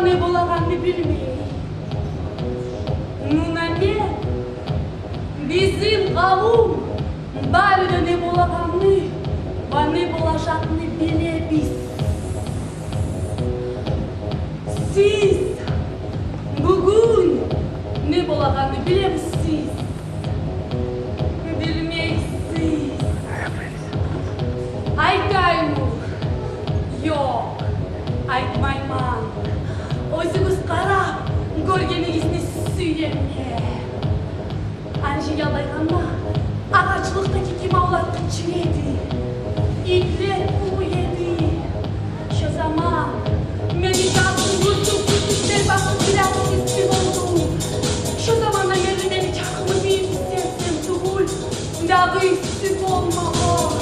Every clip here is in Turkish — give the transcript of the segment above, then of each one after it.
ne bulacağını bilmiyor. Nunanne, bizim kavum Bali'de ne bulacağını ve ne bulacağını bile biz. Siz bugün ne bulacağını bile misiniz? Bilmeysiz. Aytayım. Yok, aytmayman. O'zingiz qarab, ko'rganingizni suyayman. Ancha yalayganda, ağaçlıktaki kimavlatda çiredi. İtler bu yedi. Şu zaman meditasyonu kurtup kurtuplar bakıp biraz istim oldum. Şu zaman da yerine nikahımı bir istersen tuğul, dağı istim olma o.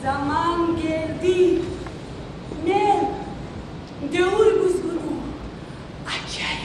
Zaman geldi. Ne? Devur kuzgunu. Acayip.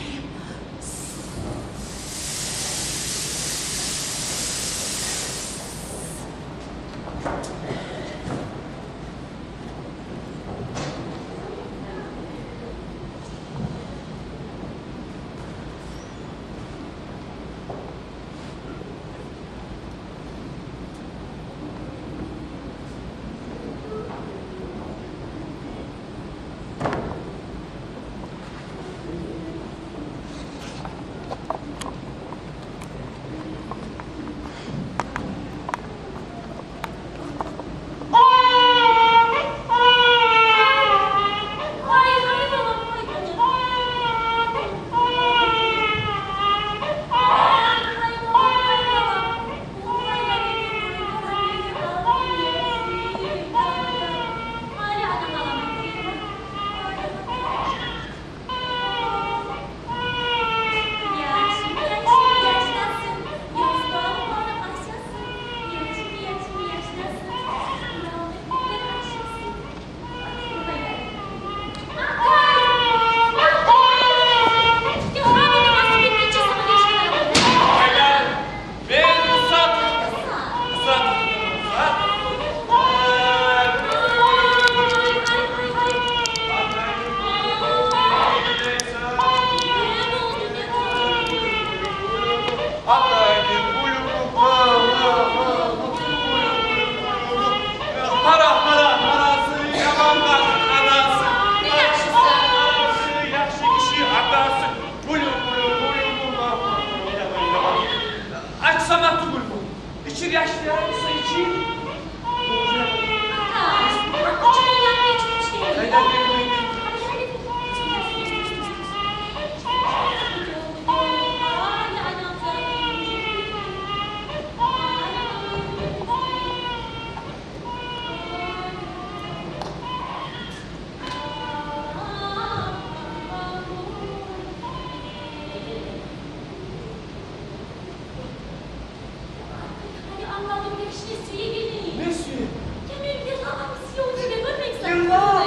Anladım bir kişi suya gelin. Ne suyu? Kemal bir zaman suya uçuyor görmek Yıllar.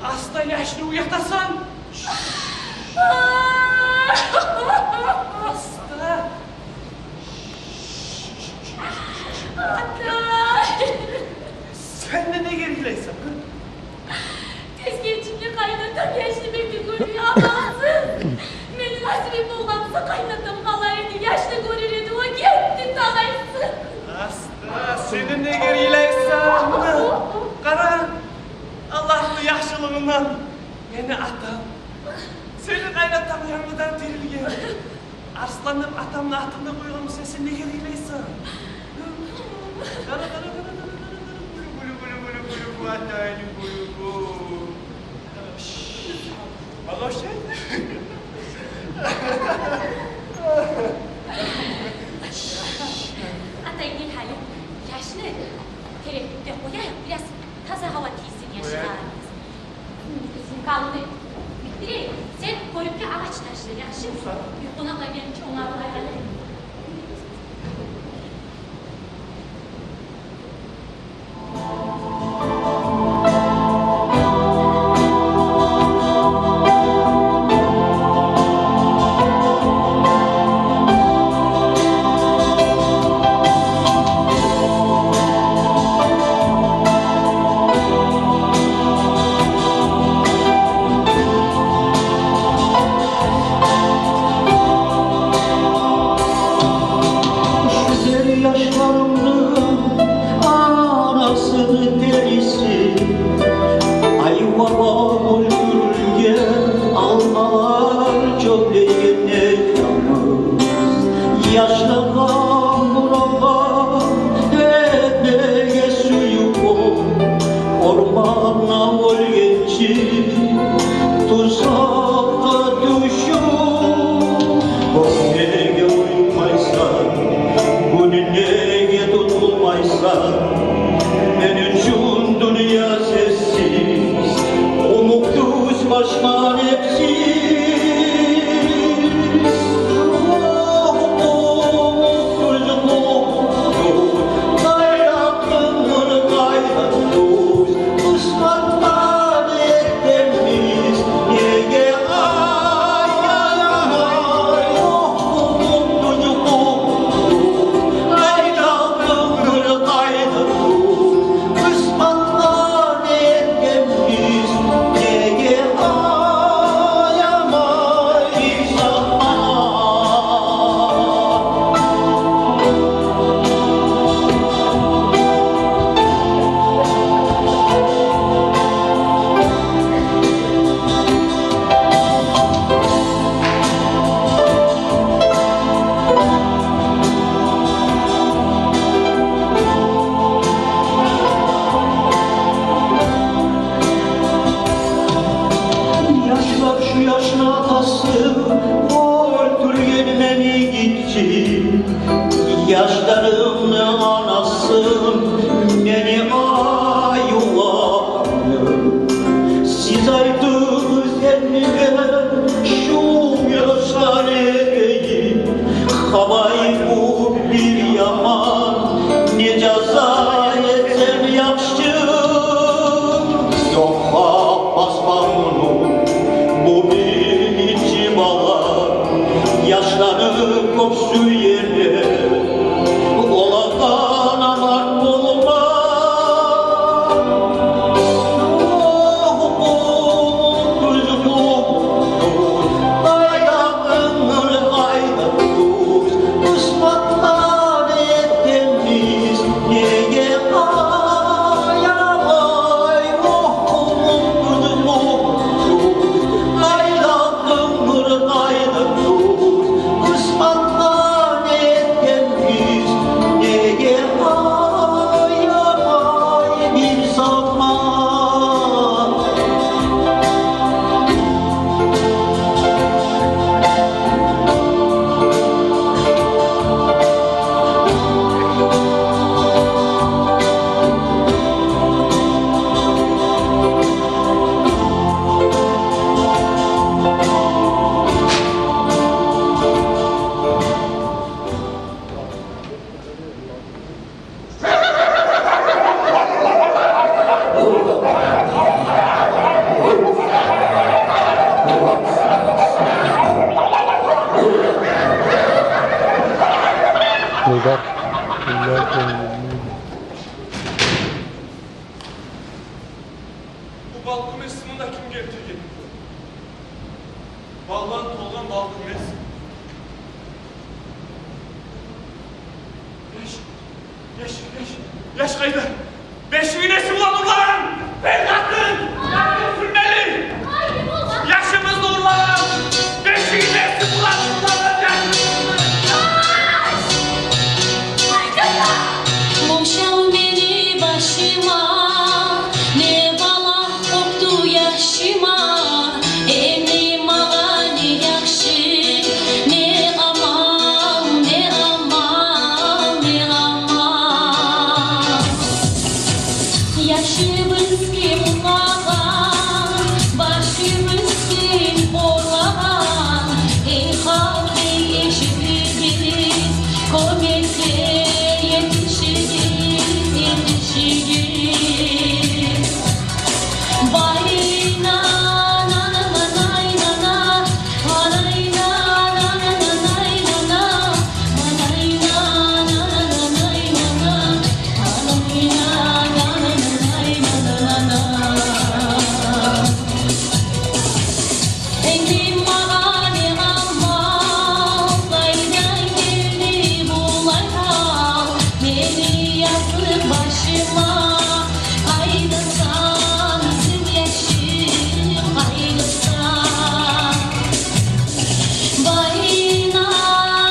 Hasta yaşlı uyatasan. Hasta. Sen de ne gerileysen? Keşke içimde kaynatan yaşlı bir görüyor amansın. Benim nasibim olmamsa kaynatam kalaydı yaşlı görürdü o gitti talaysın. Hasta, senin ne gerileysen? Kara, Allah'ın yaşlılığından beni atam. Senin kaynatam yanından dirilgen. Arslanıp atamla atında koyalım sen ne gerileysen? Kara, kara, kara, kara, kara, bu ataylı bu. Allah şey. Atay değil halim. Yaşlı. Tereddütte koyayım biraz taze hava giysin yaşlarınız. Bizim kalını. Bitti. Sen koyup ağaç taşlı yaşlı. Bir konakla gelince onlarla hayallerim. Kısmetler etmiş, neye Bu balkon esminde kim getirdi? Balvan tolgan balkon esmi. Yaş kaydı. Beşiğin esmi ulan ulan! Ben kalktın! Kalktın sürmeli! Hayır olmaz. Yaşımız ulan! Beşiğin esmi ulan ulan! Boşan beni başıma, ne bala koptu yaşıma, emrim ağa ne yakşı, ne aman, ne aman, ne aman. Yaşımız kim ulan, başımız kim oğlan, ey halk ey eşitliğiniz, komete yetişiriz. Bayna na na na na na, bayna na na na na na, bayna na na na na, bayna na na na. Engin mağane ama, baydan geldi bulayha, beni yazdı başıma, ayrılsan yaşım ayrılsan. Bayna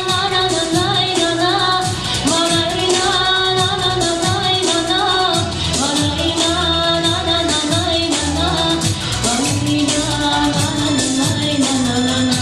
na na na na na, bayna na na na na na, bayna na na na na na,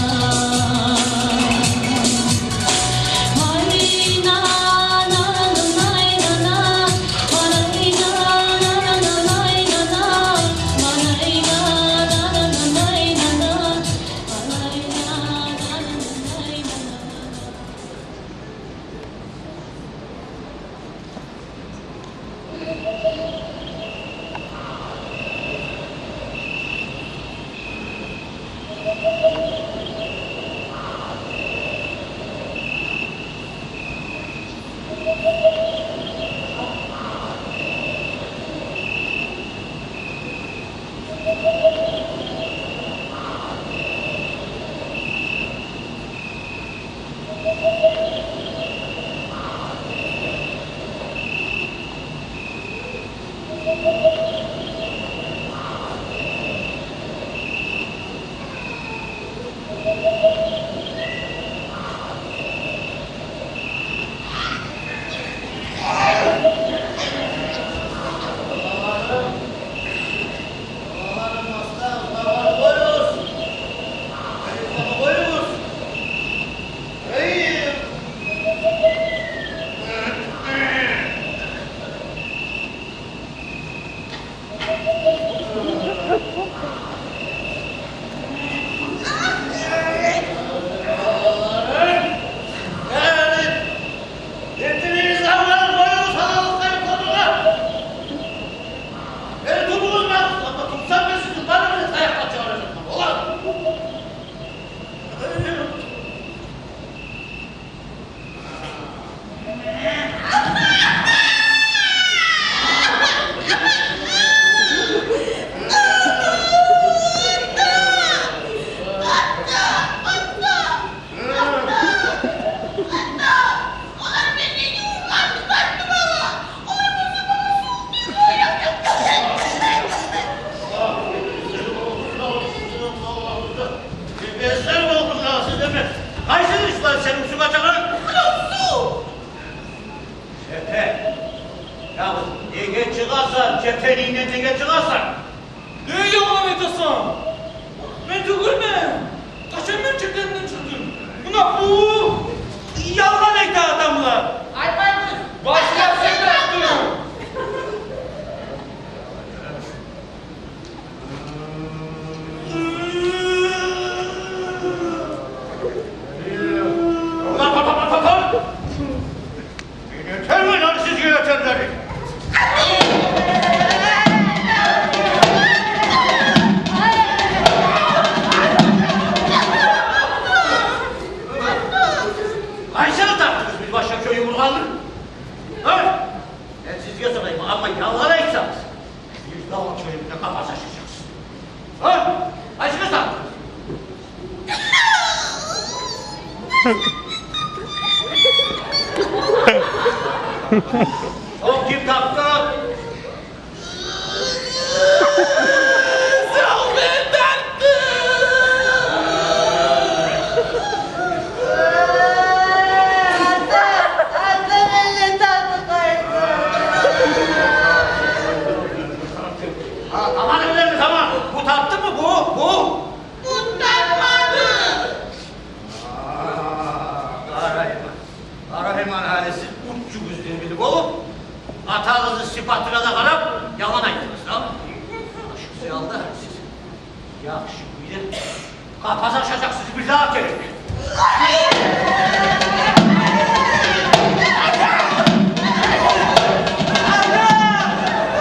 Cepheliğine ne geçiyorsan? Ne yalan ediyorsun? Ben tükürme. Kaçan merkezlerinden çıktım. Buna bu yalan etti adamlar. Aytmayın kız. Başka sen de yaptın. Yeter mi lan siz yönetenleri? Kaysana taktınız biz başka köyü vurganlı? Ha? Ben siz yazarayım ama yalanaysanız bir dağ köyümde kafa şaşıracaksınız. Ha? Aşkı sattınız. O kim taktı? Aman öyle mi tamam? Bu taktı mı bu? Bu? Arayman hanesi uççu güzdüğünü bilip olup atağınızı sıfatına da karab yalan ayırdınız tamam mı? Şu suyu aldı siz. Yakşı buyurun. Kapaz aşacak sizi bir daha gerek.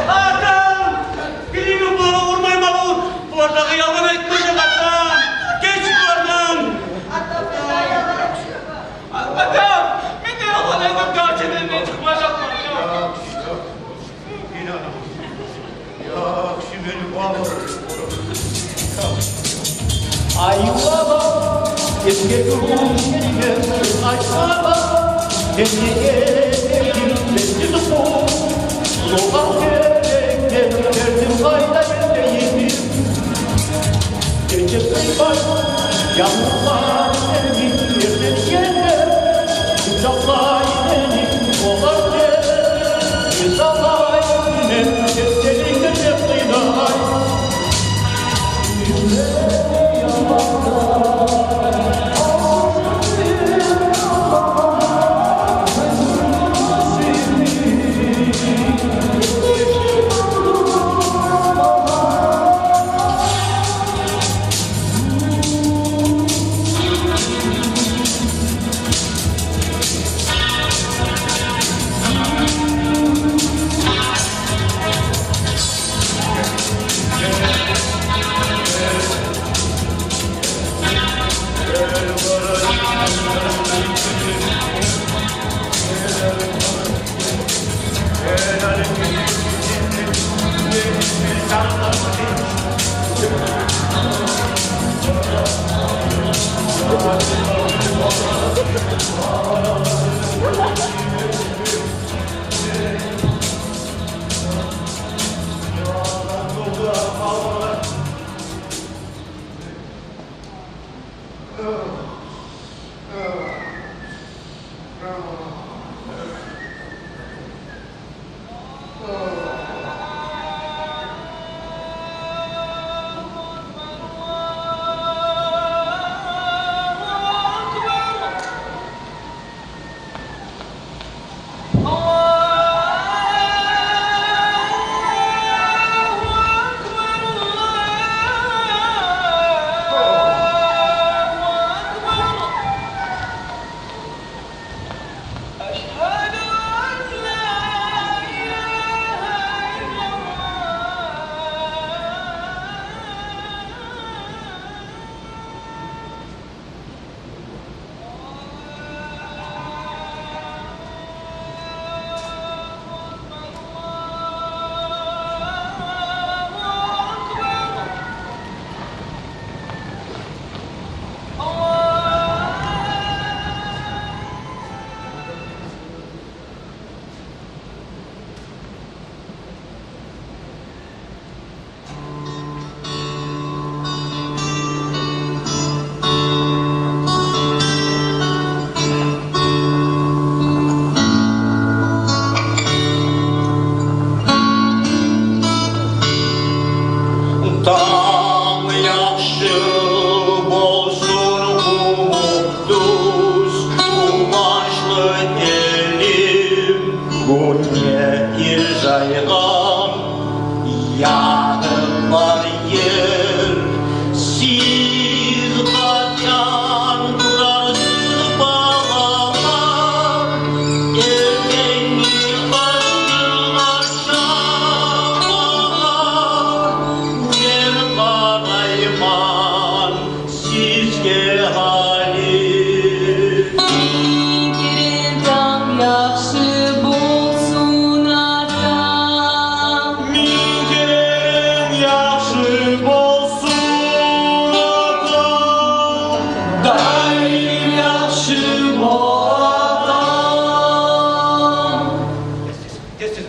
Adam! Bilin bana vurmayın bana vur. Bu arada yalan etmeyecek adam. Geç buradan. Adam! Bir de yalan edip gerçekten çıkmayacak mı? İnanın. Yok şimdi bağlı. Ay baba, eski durmuş yerine, ay baba, emniye gitmesi bu. Sokak gerekten derdim kayda yüreğimi. Gece kıymak, yalnızlar evi, yerden yerler. Uçaklar beni, olar gel, insanlar yine, seslerinde ceplinay. Yaxşı bolsun ata.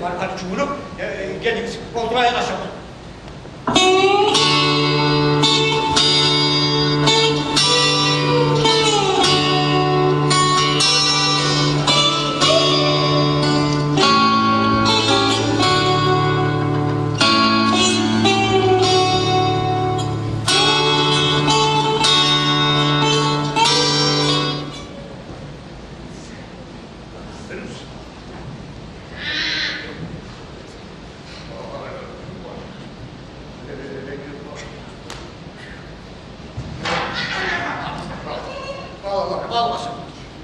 arkanı çumurup gelin koltuğa yanaşalım. Bağlasın.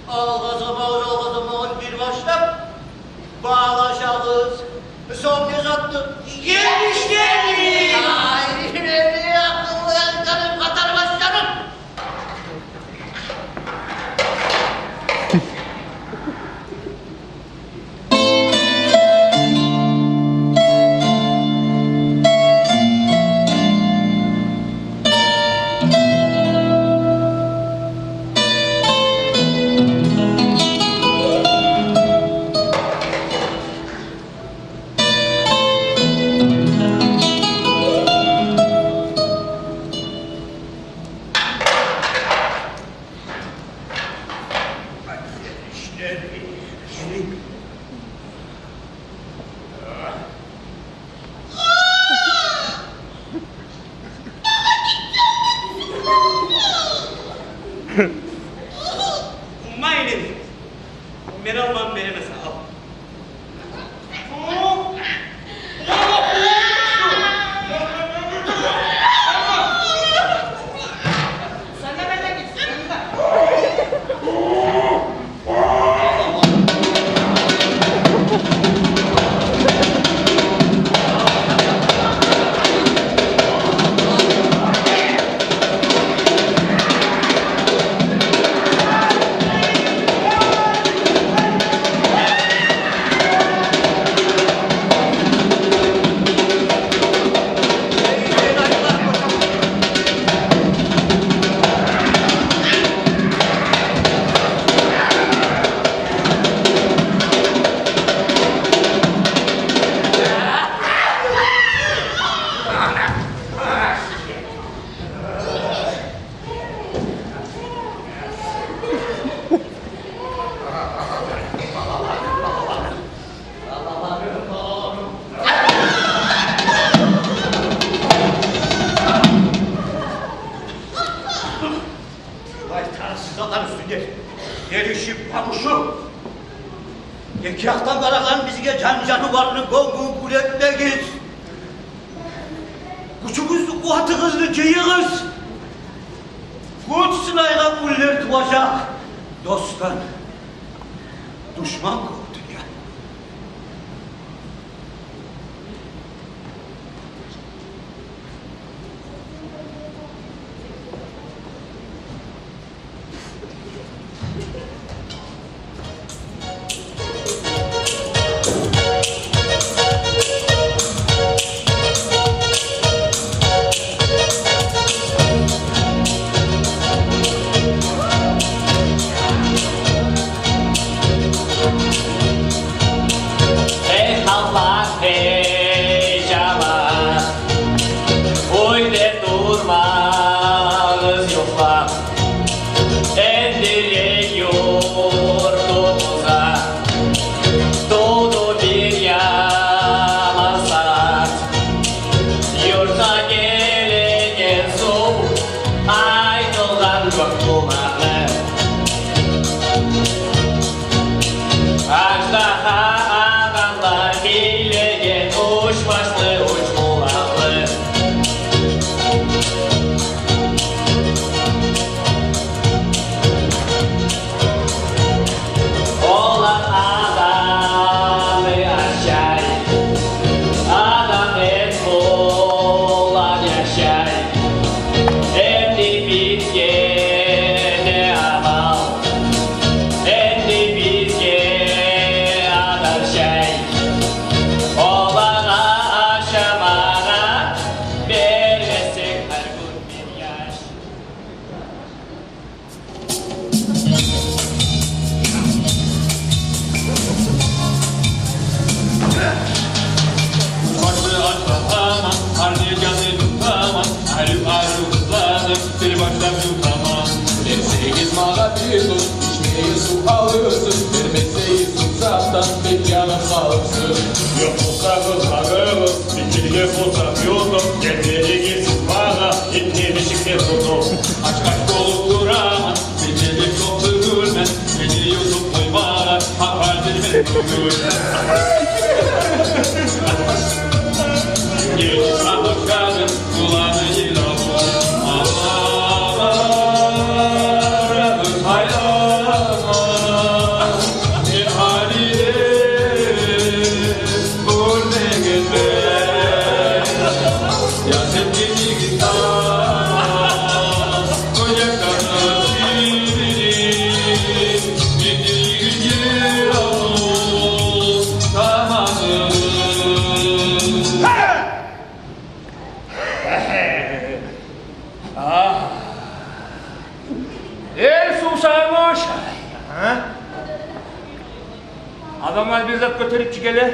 Ağzıma bir başlam. Bağlaşağız. Son göz attım. Gelmiş gelmiş. Ayrı akıllı canım katar başlarım. Meinen, merhaba beni mesela. Sen de benden gitsin. Vay tanrısız adam üstünde. Gelişip pamuşu. Yakaktan karakan bizge canı varını gongun kuletle git. Küçüküzlü kuatığızlı ceyığız. Kut sınaygan kuller tuğacak. Dosttan. Düşman kovdu ya. Yok olsanız ağırız, bitirge bulsak yolum. Getirgesiz bana, ettiğim eşikte tutum. Aç kaç dolup duramaz, becerik yoktu gülmez. Beni yutup koymana, hakardır ben gülmez. Geç sandık kadın, kulağını yılavur. Ağlarım hayrama, ne haline burne gezmez. Ya sen beni gitsen, koyaklarına sildin. Gittiğin yer oldu, tamamım. El susamış. Ha? Adamlar bir zat götürüp çıkeli.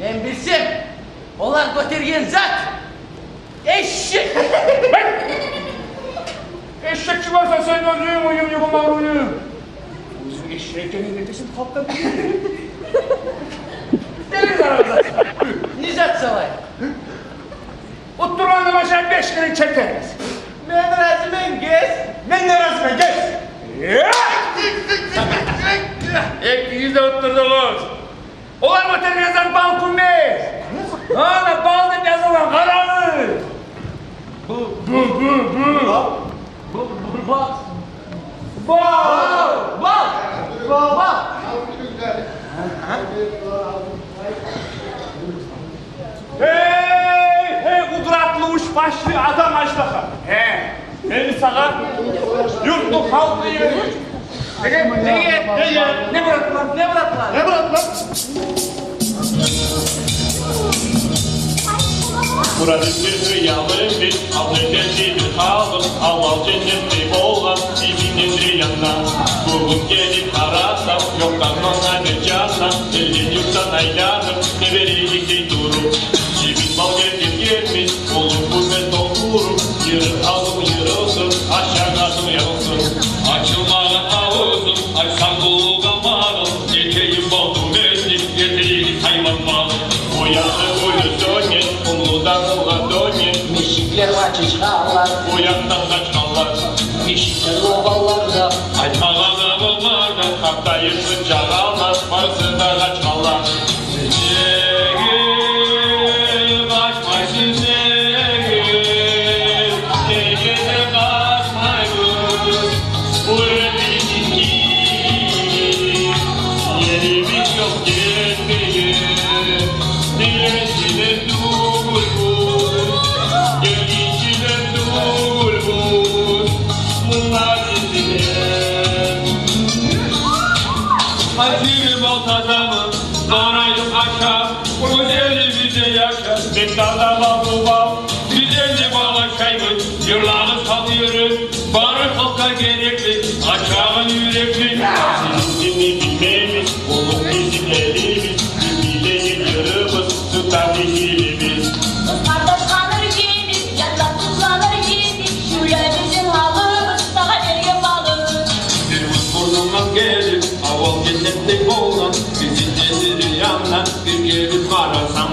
Ben bilsem, onlar götürgen zat eşek. Eşekçi varsa sen özlüğün uyum yıkılma uyum. Uzun eşeğe ne desin kalktan deniz aramızda. Nizat salay. Utturanı başa 5 kere çekeriz. Ben razımın gez. Ben de razına geç. Ekliyiz de utturdunuz. Olar motel yazan bal kummez. Hala balda yazılan karanı. Bu. Bal. Hey kudratlı uç başlı adam aşbaka. Beni sana yurtlu halkı yürüyüş. Ne bıraktılar? Burada bir rüyalı bir Allah'ın bir halım Allah cennetli olan Dibinin yanına Bugün gelip arasam Yoktan bana bir canla Elin yurttan aylanım Ne verecek değil durum Cibin bal gelmiş Olur bu ben doldurum Yırık alım yırılsın Aşağı gazım yansın Açılmalı ağzım Açsam dolu kamarım Yeteğim baldım bezlik Yeteğim hayvan malım O yanı boyu dönün Umludan ulan dönün Mişikler açışkanlar, O yandan kaçkanlar mişikler ovallarda. Açmalarına bunlardan Hatta yırtınca almaz Varısı da kaçkanlar Sevgim açmaysın sevgim Ne gece kaçmayız Bu ödeyim ki Yerimiz yok gelmeyin Dilesinden dulbul Gelişinden dulbul Bunlar izinden Hacım oltadamı, zanaydım aşağı, güzeli bize yaşa. Bektarda bal bal Güzeli bağlaşaymış, yırlanı salıyoruz, barı halka gerekli, açağın yürekli. Seni bilmemiz Olur bizim elimiz Bileyin yırımız Tutar dilimiz Kardeş kanır giymiş, yandan tuzlanır giymiş. Şöyle bizim halımız, daha nereye bağlı? Bir burnundan gelir, aval cennetlik olan, bizim nesiri yandan bir gelip arasam.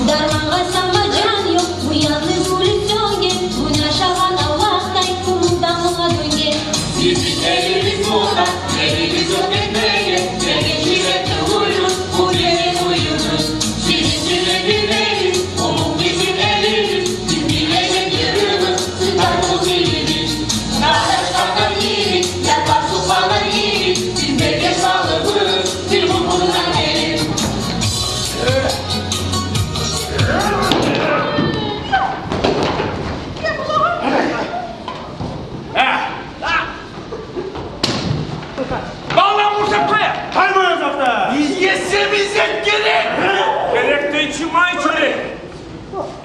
Darman kasama can yok, bu yalnız ulusyon gel. Bu yaşanan Allah'tay, kumundan ona dönge. Bizim elimiz olan, elimiz yok etmeye, ne geçire uyur, bu gelin uyuruz. Bizim elimiz, onun bizim elimiz, biz bilecek yürümüz, tutar bu dilimiz. Kardeş kanır giymiş, yandan tuzlanır giymiş. Biz belge sağlığımız, bir kumundan gelir. Bağlan vursak buraya! Kaybolacak da. Biz yesemiz et gerek. Gerek de içime içeri.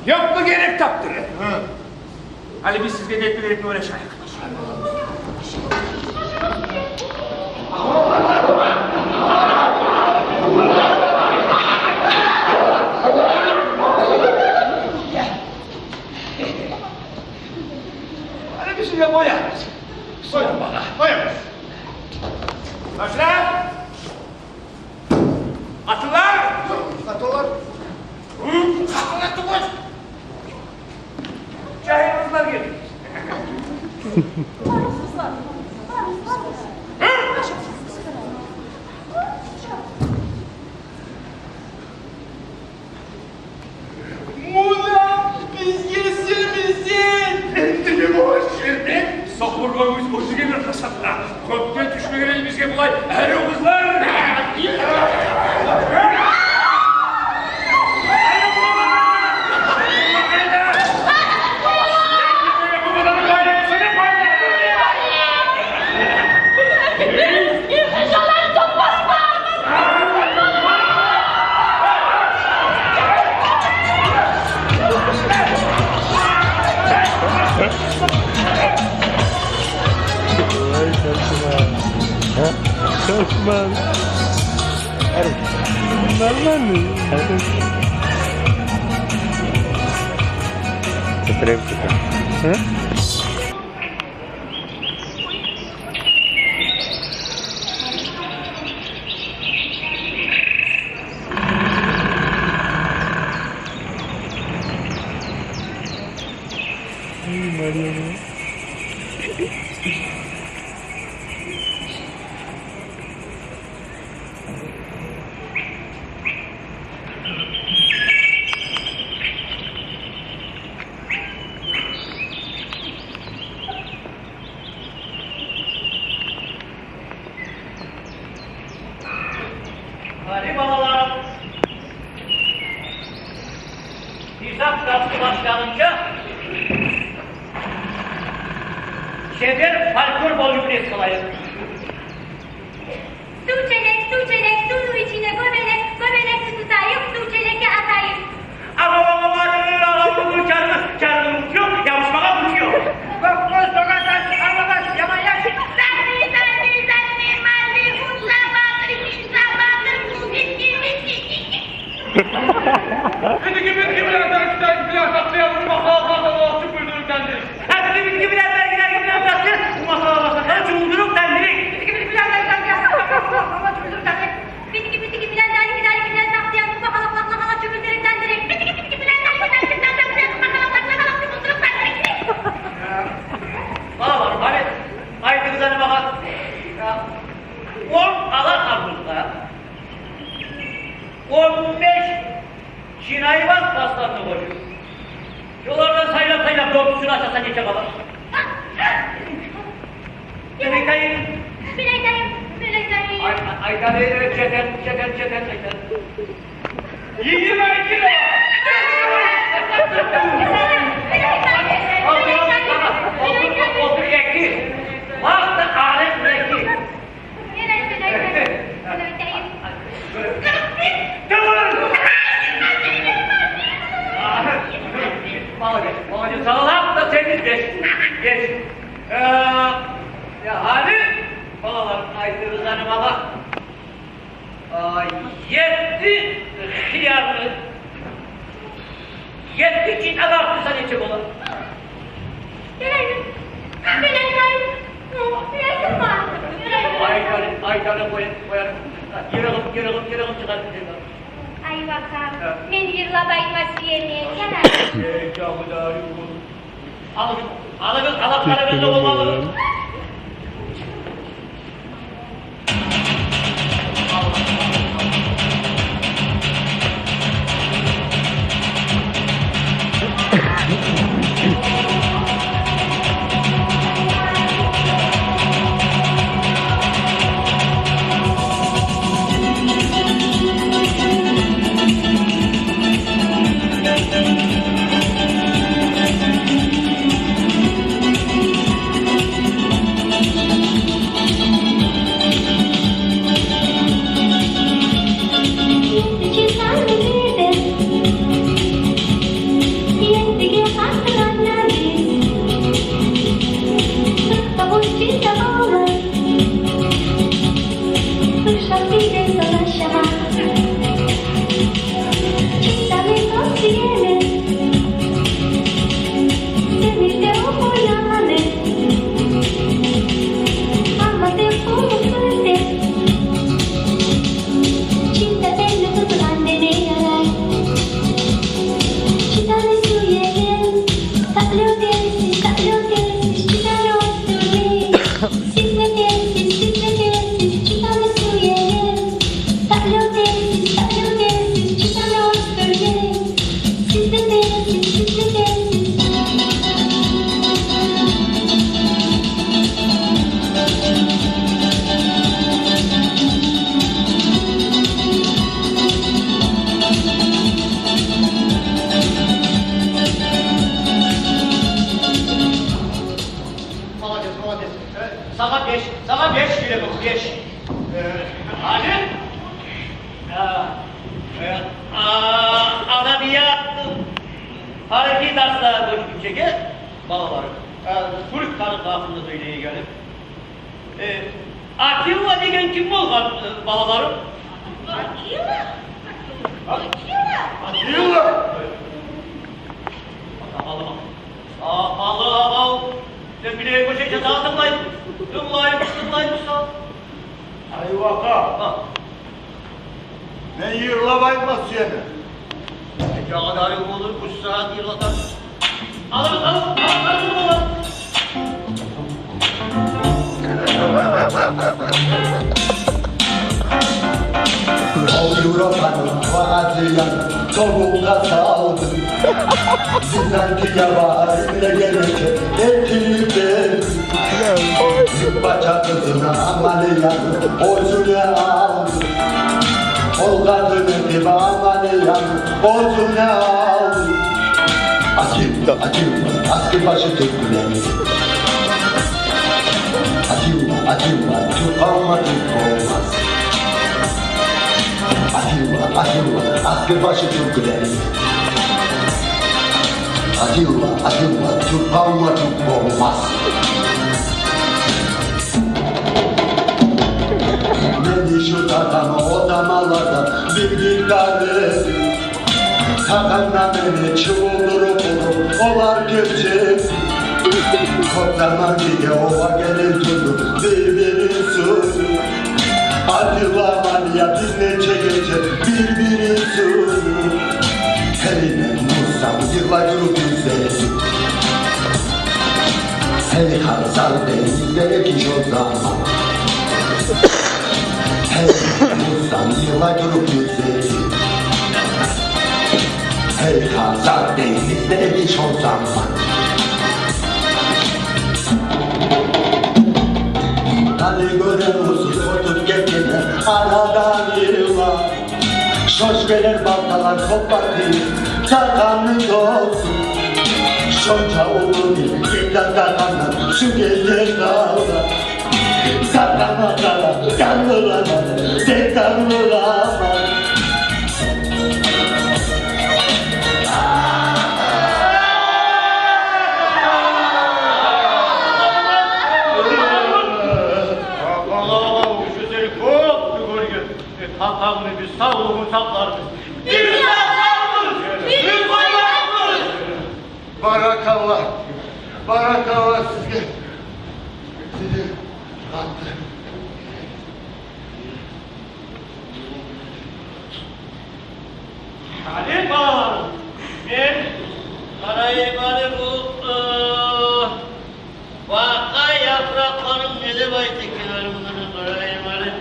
Yok mu gerek taptırı? Hadi biz sizle de etmelerek uğraşalım. Hadi bir süre boyarız. Soyun bana. Boyarız. Başla. Atlılar. Kapını tıkış. Cahilizler geliyor. Muna biz yesimizin. Endili bu şirdet. Sapurgamız bozu gelir kasapla. Köpten düşmeleri bizge bulay. Her kızlar. Osman. Нормально. Смотрим сюда. Мария. Hadi babalar. Hizap dersi başlanınca şeker falkor volümünü sılayın. Su çelek, su içine göbelek su tutayım, su çeleke atayım. Ama babalar, bu çarını uçuyor, yavuşmağa uçuyor. Bak, sokaktan, arabadan, yaman yaş. Zanni, malli, hunsa, batır, bitti. Bitki bilenler gider gibiler katlayalım. Masal süpürdürüp dendirik. Hadi bitki bilenler gider gibiler katlayalım. Bu masala basakları çuldurup dendirik. Bitki bilenler gider saklayan bu bakalak çöpüldürükten direkt. Bitki bilenler gider saklayan bu bakalak çöpüldürükten direkt. Bana var, hadi. Haydi kızana bakalım. 10 alak armutla, 15 Çinayvan paslarını koyuyor. Yollardan sayılar doğrultusunu aşağıdan geçe bakalım. Bilektayım. Aytanı çeten. 22 lira. Otur eki. Vakti alet eki. Bağcı sağlam da temiz geç. Ya hadi babalar aydınızlarına bak. 7 hıyarlı 7 cin agartırsan içe olur. Aytanı koyarım. Yırılım çıkartın. Ay bakalım, men yırlabayım asiyeni, Alaklarınızda olmalı. Sana 5 kilo bu 5. Hadi. Ana bir yaptım. Hareket asla dönüp çeker. Balalar. Türk kanı kafında söyleye gelip. Atilla degen kim olgan balalarım? Atilla? Sağlı ağal. Sen bile koşacağız dağıtımlayın. Tımlayın sağ. Ayvaka. Ne yırlamayın nasıl yani? Ne kadar olur kuş saat yırlatan. Alın. Avrupa'nın vaadiyle soğukta saldım. Sizden yavarıyla gelecek ekildim. Baca kızına ameliyat borcunu aldım. O kadını gibi ameliyat borcunu aldım. Acım, askı başı Türkleri. Acım, Türk olmadı olmaz. Acıma, askı başı Türkleri. Acıma, Türk olmadı olmaz. Beni şu takama odamalarda bir karı. Takanla beni çuvaldurup olar geçip. Kocaman diye ova gelir durdu birbirini sürdü. Acılaman ya biz ne çekecek birbirini sürdü. Eline Musa'm yılacılık yüzleri. Hey hazal denizde ki o zaman. Hey Musa'm yılacılık yüzleri. Hey hazal denizde ki o zaman. Hani gören musun otup geçene aradan yıllar. Şoş gelir baltalar kopatır, takanlı dolsun. Şonca olur bir takanlar, şu gelir dağlar. Takana kala, kanlılar, tek kanlılar. Hakamlı bir savluğu saklarmış. Bir Barakallah size. Sizi attı. Hadi bakalım. Ben parayı bari bu vaka yaprakların ne de baytekiler bunların parayı bari.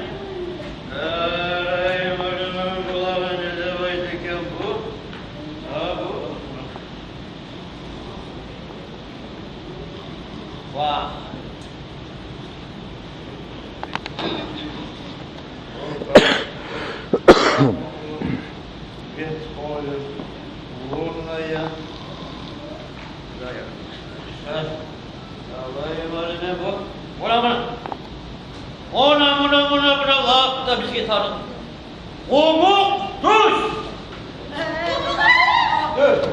Parayı bari kulağına ne de baytekiler bu. Ha bu. Vah. Vurmaya. Vallahi var ne bu? Buna laf da biz gitarın. Omuk düş! Evet.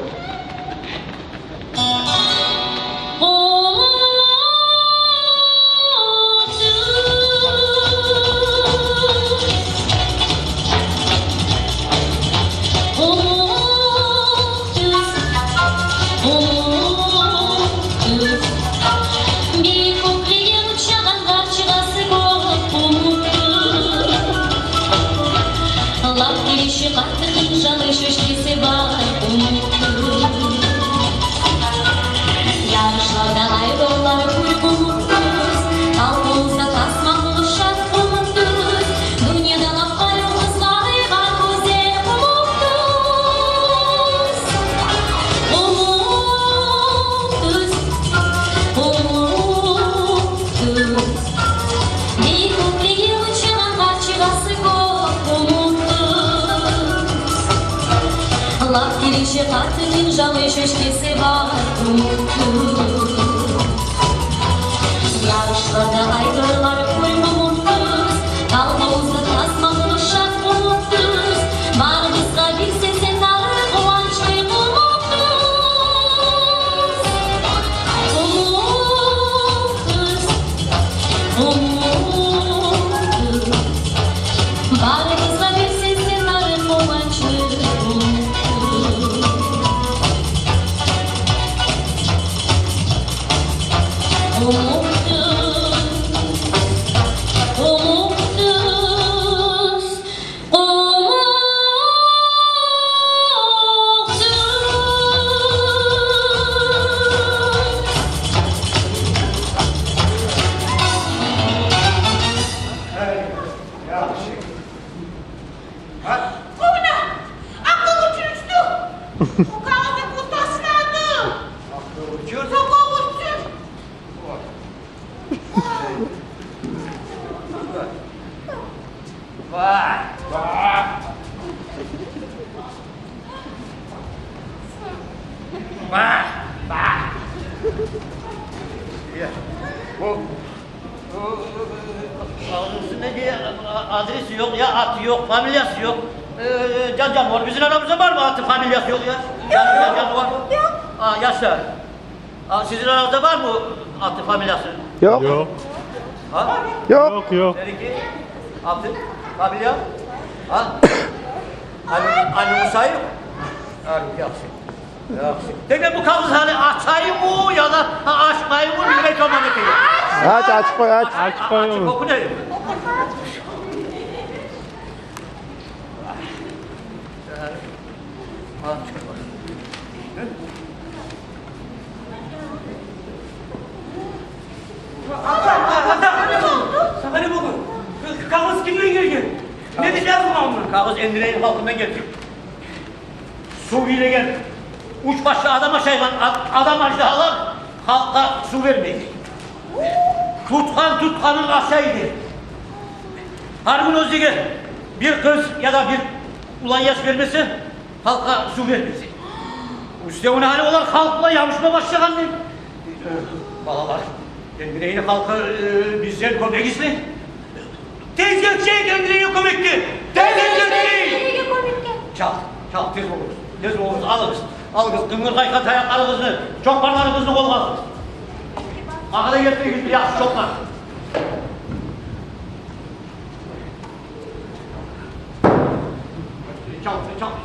Yarışlarda aygırlar koymamıntız Kalmamızı tasmamışak umuntuz Varımızda bir sese tarih kovançlı umuntuz Umuntuz Varımızda bir sese tarih kovançlı umuntuz Adresi yok ya, atı yok, familyası yok. Can var. Bizim aramızda var mı atı familyası yok ya? Can var mı? Yok. Yaşar. Sizin aranızda var mı atı familyası? Yok. Yok. Ha? Yok. Yok. Seninki? Atı, familya? Ha? Anne Musa yok? Yaxşı. Yaxşı. Demek bu kavuz hani açayım mı ya da açmayayım mı bilmek olmalı ki? Aç koy aç. Aç koy Açık onu. oku ne? Sana ne buldun? Kağıt kimden geldi? Ne diyeceğiz buna onunla? Kağıt Endire'nin halkından geldi. Suriye'yle geldi. Uç başlı adam aşağıdan, adam ajdahalar halka su vermeydi. Tutkanın aşağıydı. Harbin özlüğü bir kız ya da bir ulan yaş vermesi halka su vermesi. İşte ona hali olan halkla yavuşma başlayan ne? Bağlar. Endire'nin halkı bizden köpek ismi. Tez gökçe Endire'yi komikti. Tez gökçe. Çal tez oluruz. Tez oluruz alırız. Alırız dıngır kayka tayaklarımızı, çok parlarımızı kol alırız. Arkada getiriyoruz bir yaxşı çok var.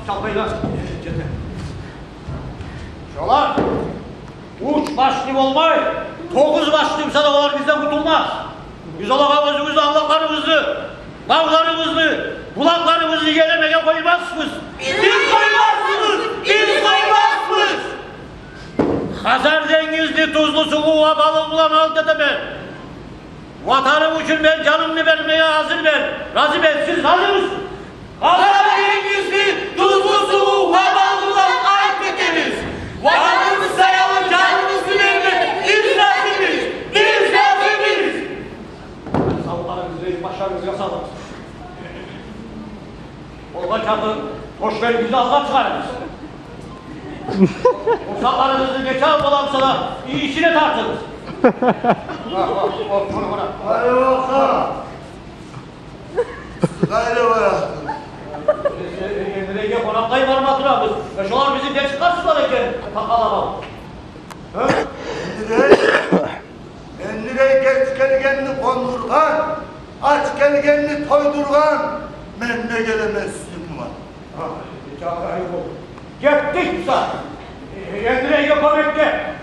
Çal beyler. Şolar. Uç başlı olmay. 9 başlıyımsa da onlar bizden kurtulmaz. Biz Allah'ımızı, Allah'larımızı, dağlarımızı, bulaklarımızı yelemeye koymazsınız. Biz koymazsınız. Biz koymazsınız. Hazar dengizli tuzlu suğuğa balık bulan dedeme. Vatanım için ben canımı vermeye hazır ben. Razı ben, siz hazır mısınız? Hazar dengizli tuzlu suğuğa balık bulan dedemiz. Vatanımız sayalım canımızı vermeye İzlazimiz. İzlazimiz. Savunlarınızı, başlarınızı yasalım. Olga çapı, hoş verin bizi azlar çıkarınız. Uşaklarınızı geçer olamsa da içine tartınız. Hadi bakalım. Gayrı var. Endire'ye konaklayı var mı hatırlamız? Şolar bizi de çıkarsınlar eken takalama. Endire geç gelgenini kondurgan, aç gelgenini toydurgan, menne gelemezsin var. Gittik sen. Endire'ye konakle.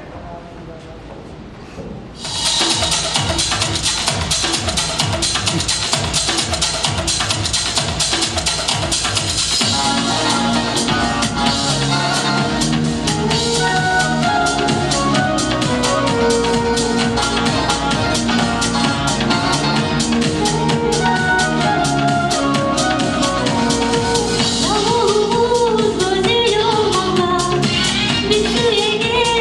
Yavuz güzel olmalar, bir suya gel.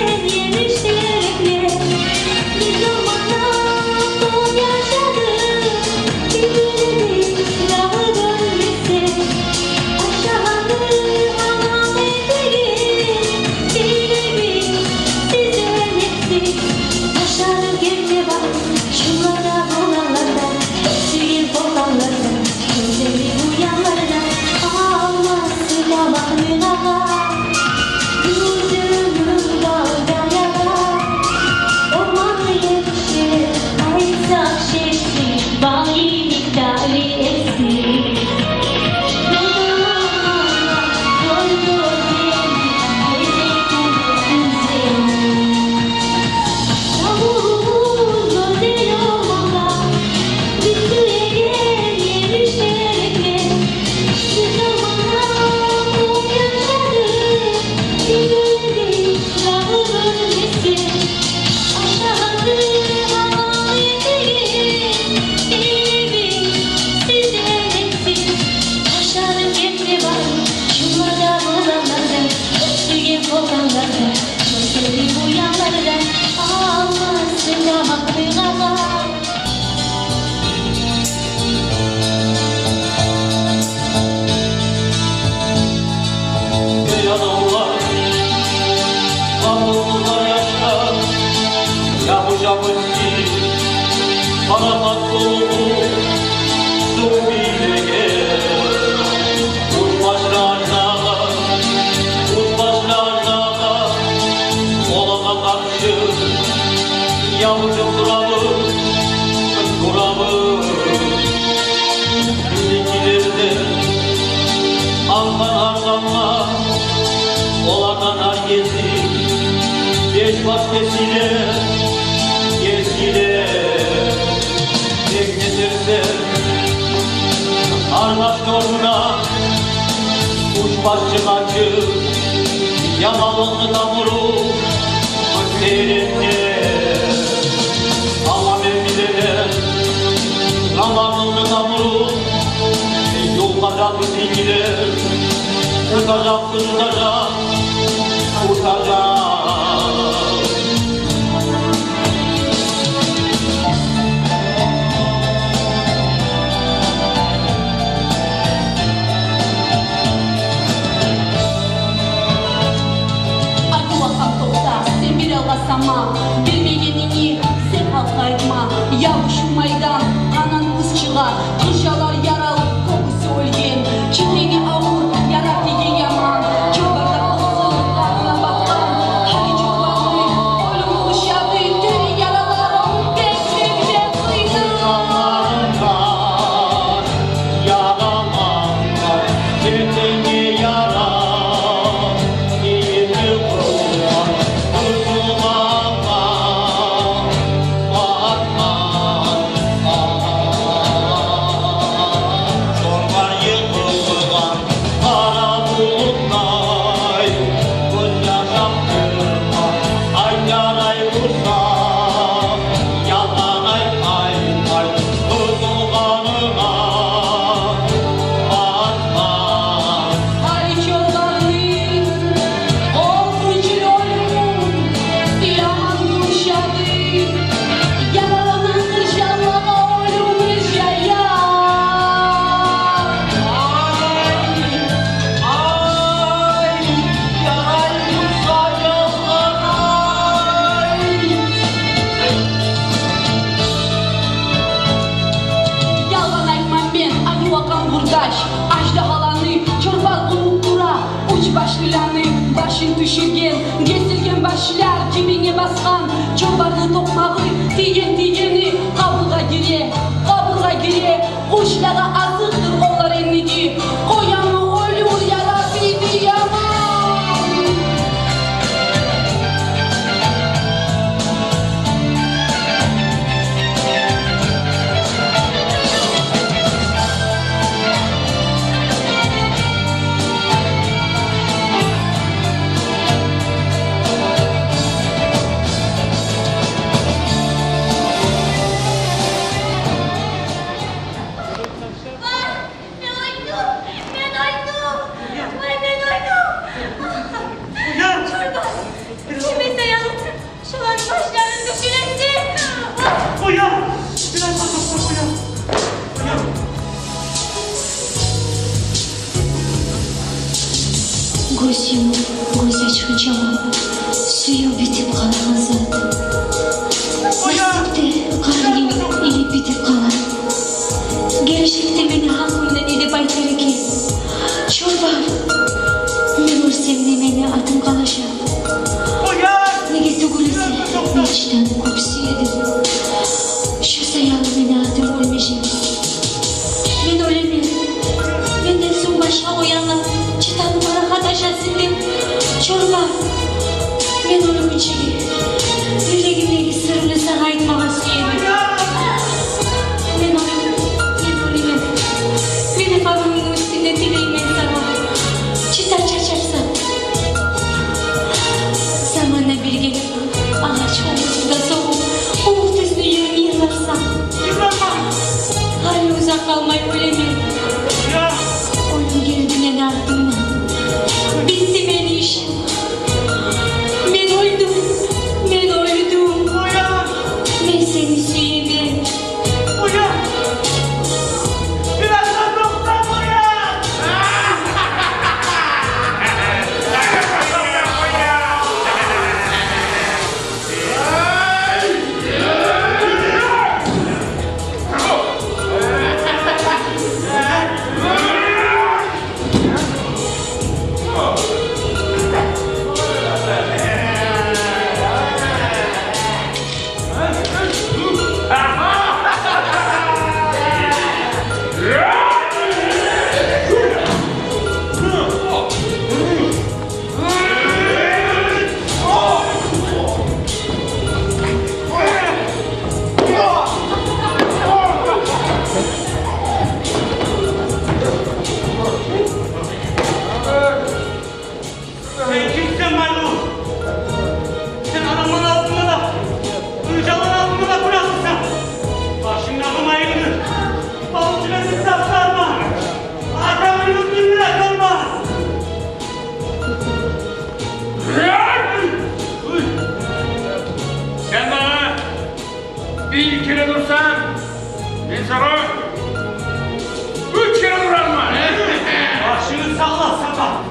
Hasan.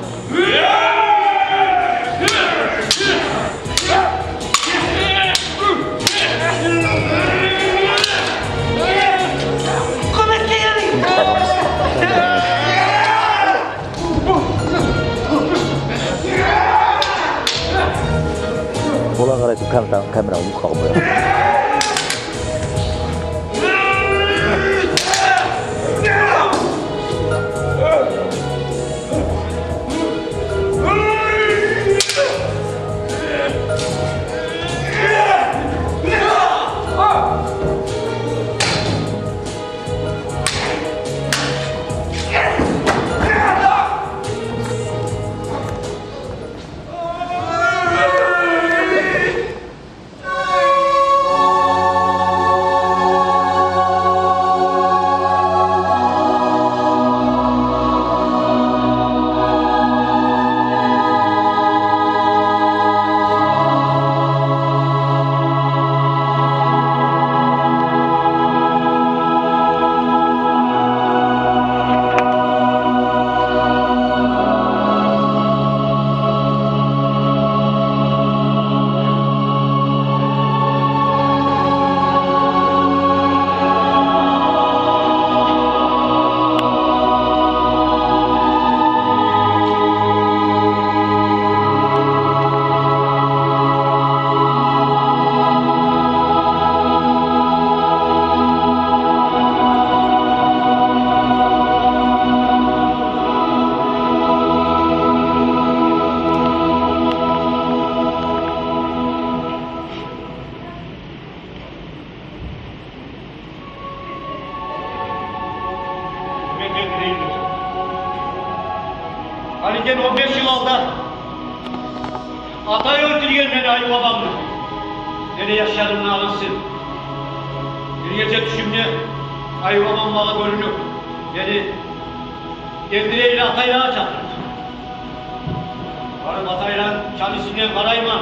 Kuvvetli gelin. Bola qaraysa kamera olib qolib. Ali'den 15 yıl oldu. Atayı öldürüyor beni ayı babamla. Nereye yaşadığımını alınsın. Bir gece düşümde ayı babam bana görünüp beni Endire'yle Atay'la çağırdı. Varım Atay'la çalışsınlar karayma.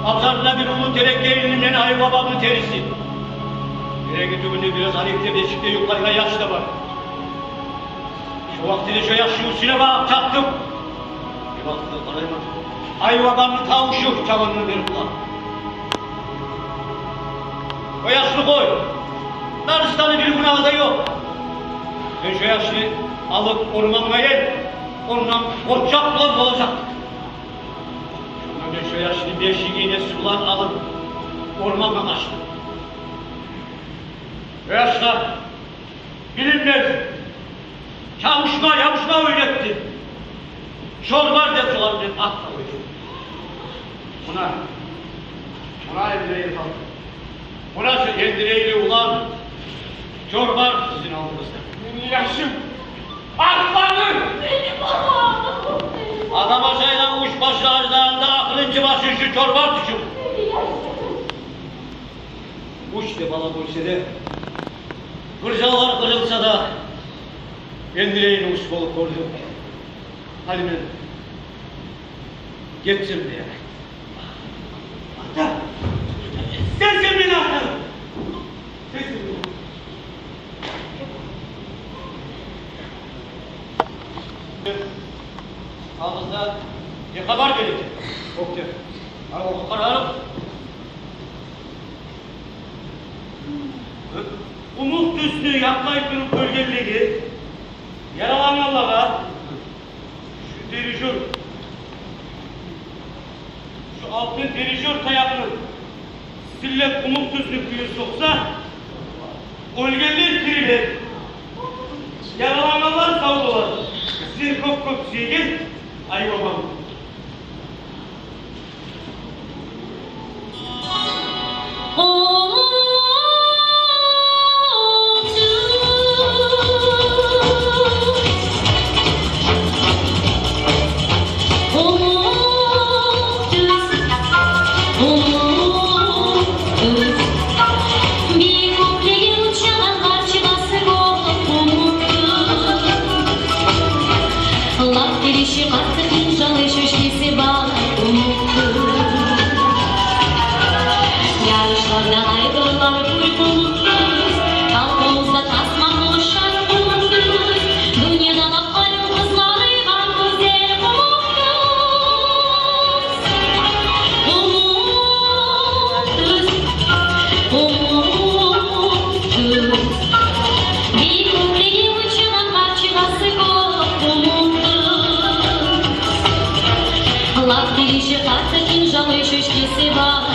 Abzarına bir ulu terekke elinden ayı babamın terisi. Nereye götürdüğünde biraz Ali'de beşikte yukarıda yaş da var. Şu vaktide şu yaşı üstüne bakıp çaktım. Bir baktım karayma. Ayı babamın tavuşu çabanını verip lan. O yaşlı koy. Darıstanı bir günahı da yok. Ben şu yaşlı alıp ormanına gel. Ondan korkacaklar olacak. Ben şu yaşlı beşiğine sulan alıp ormanına kaçtım. O yaşlı bilinmez. Çavuşma, yavuşma öğretti. Şorbar de sulandı, atla öğretti. Buna Endire'yi kaldı. Buna şu Endire'yi ulan, Şorbar sizin altınızda. Yaşım! Aslanım! Benim babam. Adam aşağıdan uç başı ağızlarında aklınca başı şu Şorbar düşün. Uç de bana bu işede. Kırcalar kırılsa da Endire'yi uç bolup korudu. Halime geçsin diye. Ata! Sensin beni ata! Sensin beni. Ağızda bir haber verecek. Okey. O kararım. Umut üstü yaklayıp durup bölgeliği, yaralananlara, şu dirijör, şu altın dirijör kayaklı, stillet umut üstü kuyu soksa, bölgeliği kiriler, yaralananlar savdular, sizin kop sevgin, ay babam. Лапки лишь и Сердце кинжалы щечки сибает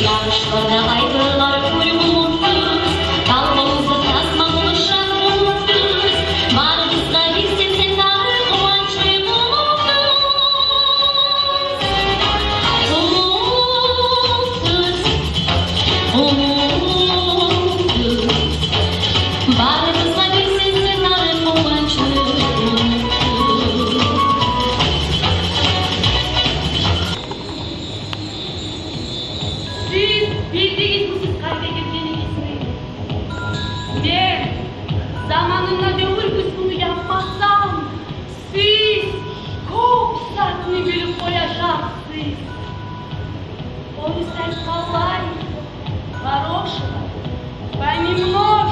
Yarışlarda aygırlar kuyruğumuzdur Kalbimizde tasma buluşan umuttur Varımızda hissetsenler kıvançlı buluttur Umuttur Varımızda hissetsenler kıvançlı umuttur Siz bildiğiniz bu siz kaybedeceğiniz Ben zamanında dövür kısmını yapmazsam siz çok saatini bilip koyacaksınız. O yüzden kolay, хорошего, понемножку.